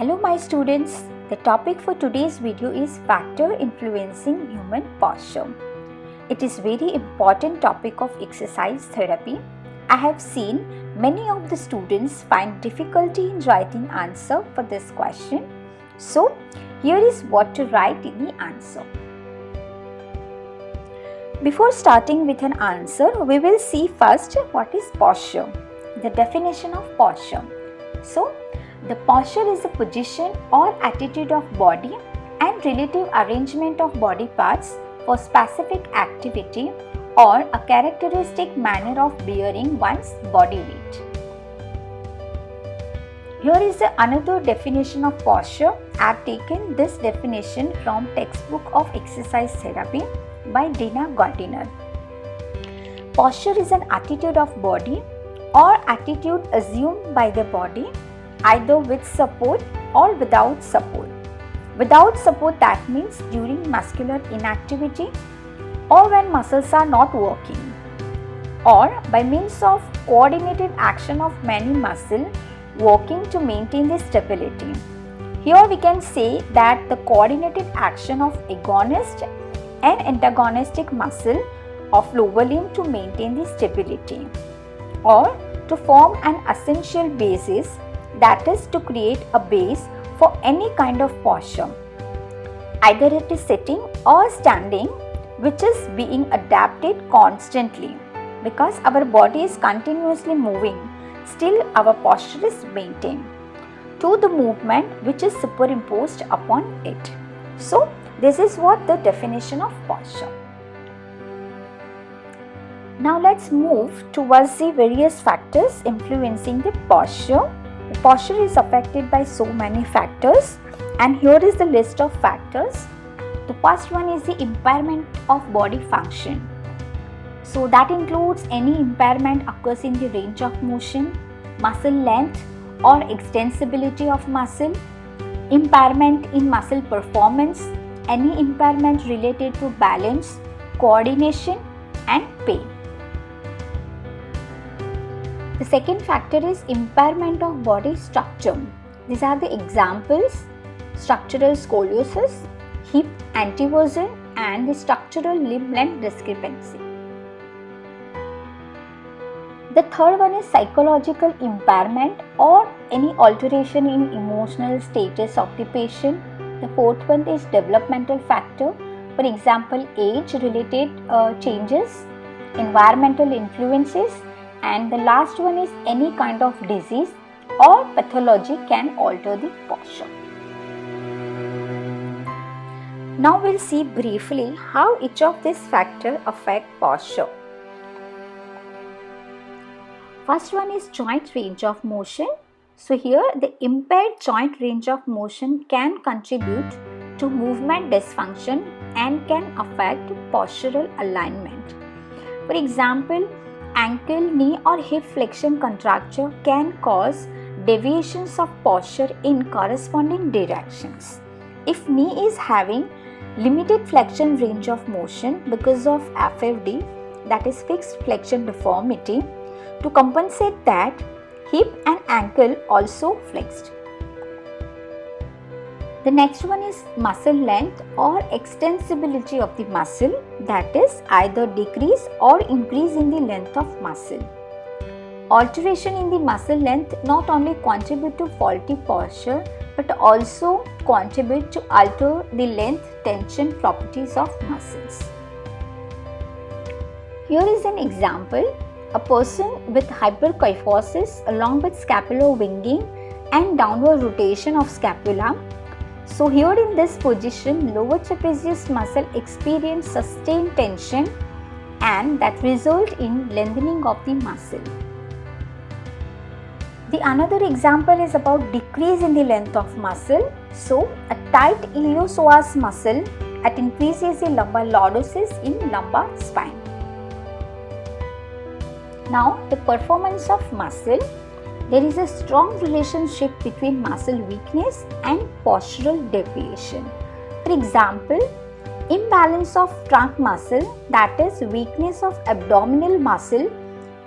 Hello my students, the topic for today's video is factor influencing human posture. It is very important topic of exercise therapy. I have seen many of the students find difficulty in writing answer for this question. So here is what to write in the answer. Before starting with an answer, we will see first what is posture, the definition of posture. So the posture is a position or attitude of body and relative arrangement of body parts for specific activity or a characteristic manner of bearing one's body weight. Here is another definition of posture. I have taken this definition from textbook of exercise therapy by Dina Gardiner. Posture is an attitude of body or attitude assumed by the body either with support or without support. Without support, that means during muscular inactivity or when muscles are not working, or by means of coordinated action of many muscles working to maintain the stability. Here we can say that the coordinated action of agonist and antagonistic muscle of lower limb to maintain the stability, or to form an essential basis, that is to create a base for any kind of posture, either it is sitting or standing, which is being adapted constantly. Because our body is continuously moving, still our posture is maintained to the movement which is superimposed upon it. So this is what the definition of posture. Now let's move towards the various factors influencing the posture. The posture is affected by so many factors, and here is the list of factors. The first one is the impairment of body function. So that includes any impairment occurs in the range of motion, muscle length or extensibility of muscle, impairment in muscle performance, any impairment related to balance, coordination and pain. The second factor is impairment of body structure. These are the examples: structural scoliosis, hip anteversion and the structural limb length discrepancy. The third one is psychological impairment or any alteration in emotional status of the patient. The fourth one is developmental factor, for example age related changes, environmental influences, and the last one is any kind of disease or pathology can alter the posture. Now we'll see briefly how each of these factors affect posture. First one is joint range of motion. So here the impaired joint range of motion can contribute to movement dysfunction and can affect postural alignment. For example, ankle, knee or hip flexion contracture can cause deviations of posture in corresponding directions. If knee is having limited flexion range of motion because of FFD, that is fixed flexion deformity, to compensate that, hip and ankle also flexed. The next one is muscle length or extensibility of the muscle, that is either decrease or increase in the length of muscle. Alteration in the muscle length not only contribute to faulty posture but also contribute to alter the length tension properties of muscles. Here is an example: a person with hyperkyphosis along with scapular winging and downward rotation of scapula. So here in this position, lower trapezius muscle experience sustained tension and that result in lengthening of the muscle. The another example is about decrease in the length of muscle. So a tight iliopsoas muscle that increases the lumbar lordosis in lumbar spine. Now the performance of muscle. There is a strong relationship between muscle weakness and postural deviation. For example, imbalance of trunk muscle, that is weakness of abdominal muscle,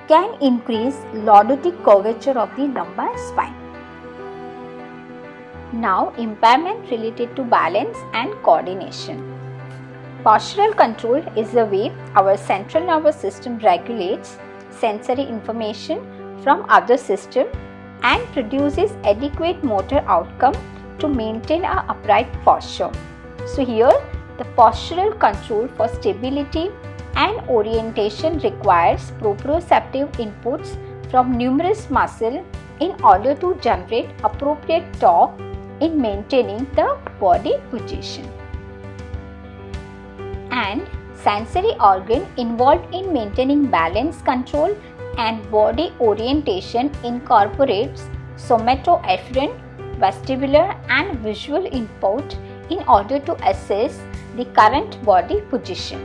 can increase lordotic curvature of the lumbar spine. Now, impairment related to balance and coordination. Postural control is the way our central nervous system regulates sensory information from other systems and produces adequate motor outcome to maintain an upright posture. So here, the postural control for stability and orientation requires proprioceptive inputs from numerous muscles in order to generate appropriate torque in maintaining the body position. And sensory organ involved in maintaining balance control and body orientation incorporates somatoafferent, vestibular and visual input in order to assess the current body position.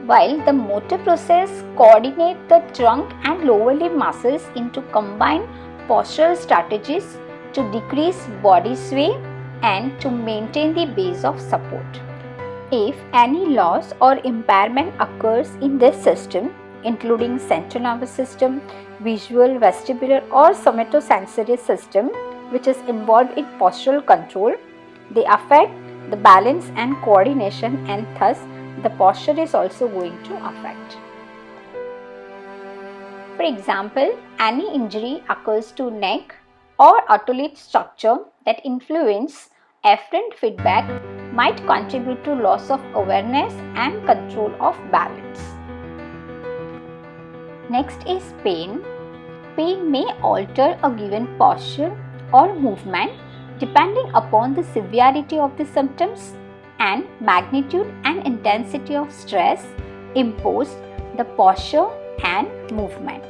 While the motor process coordinates the trunk and lower limb muscles into combined postural strategies to decrease body sway and to maintain the base of support. If any loss or impairment occurs in this system, including central nervous system, visual, vestibular or somatosensory system which is involved in postural control, they affect the balance and coordination, and thus the posture is also going to affect. For example, any injury occurs to neck or otolith structure that influence afferent feedback might contribute to loss of awareness and control of balance. Next is pain. Pain may alter a given posture or movement depending upon the severity of the symptoms and magnitude and intensity of stress imposed the posture and movement.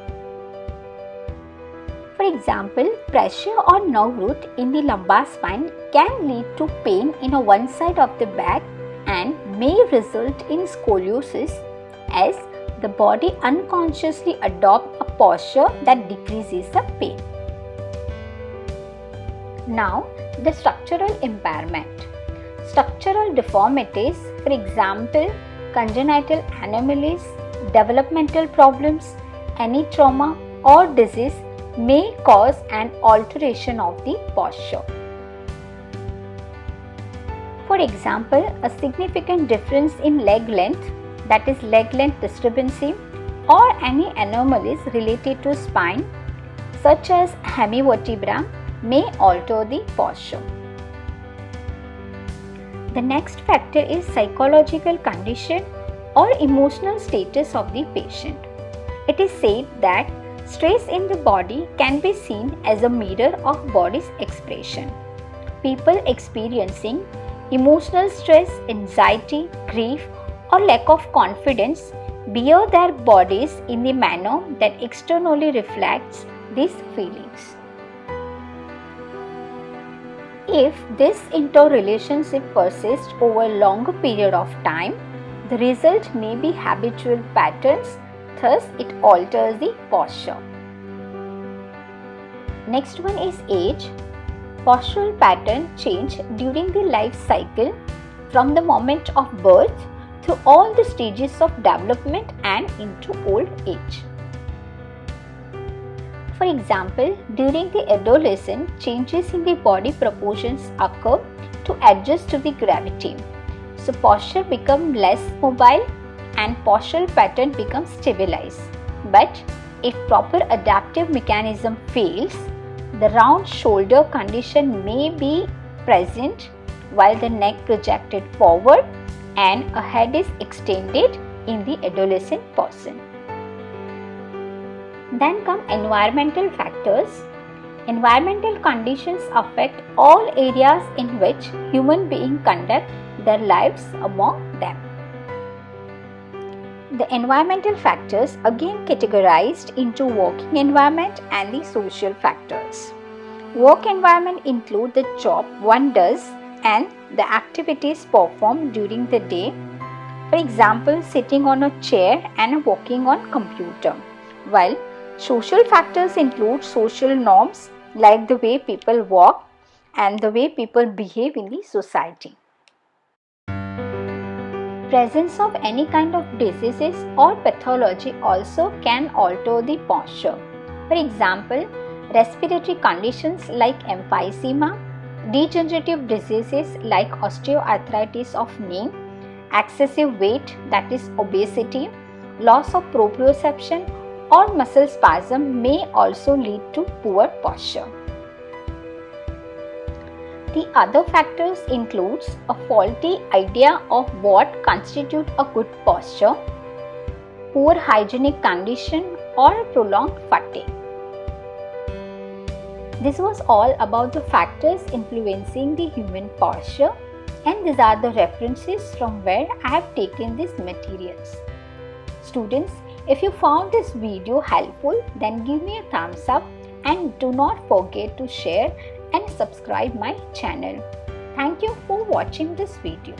For example, pressure on nerve root in the lumbar spine can lead to pain in one side of the back and may result in scoliosis as the body unconsciously adopts a posture that decreases the pain. Now, the structural impairment. Structural deformities, for example, congenital anomalies, developmental problems, any trauma or disease may cause an alteration of the posture. For example, a significant difference in leg length, that is leg length disturbancy, or any anomalies related to spine such as hemivertebra may alter the posture. The next factor is psychological condition or emotional status of the patient. It is said that stress in the body can be seen as a mirror of body's expression. People experiencing emotional stress, anxiety, grief, or lack of confidence bear their bodies in the manner that externally reflects these feelings. If this interrelationship persists over a longer period of time, the result may be habitual patterns, thus it alters the posture. Next one is age. Postural pattern change during the life cycle from the moment of birth through all the stages of development and into old age. For example, during the adolescence, changes in the body proportions occur to adjust to the gravity. So posture becomes less mobile and postural pattern becomes stabilized. But if proper adaptive mechanism fails, the round shoulder condition may be present while the neck projected forward and a head is extended in the adolescent person. Then come environmental factors. Environmental conditions affect all areas in which human beings conduct their lives among them. The environmental factors again categorized into working environment and the social factors. Work environment include the job one does and the activities performed during the day. For example, sitting on a chair and working on computer. While social factors include social norms like the way people walk and the way people behave in the society. Presence of any kind of diseases or pathology also can alter the posture. For example, respiratory conditions like emphysema, degenerative diseases like osteoarthritis of knee, excessive weight, that is obesity, loss of proprioception or muscle spasm may also lead to poor posture. The other factors includes a faulty idea of what constitutes a good posture, poor hygienic condition or prolonged fatigue. This was all about the factors influencing the human posture, and these are the references from where I have taken these materials. Students, if you found this video helpful, then give me a thumbs up and do not forget to share and subscribe my channel. Thank you for watching this video.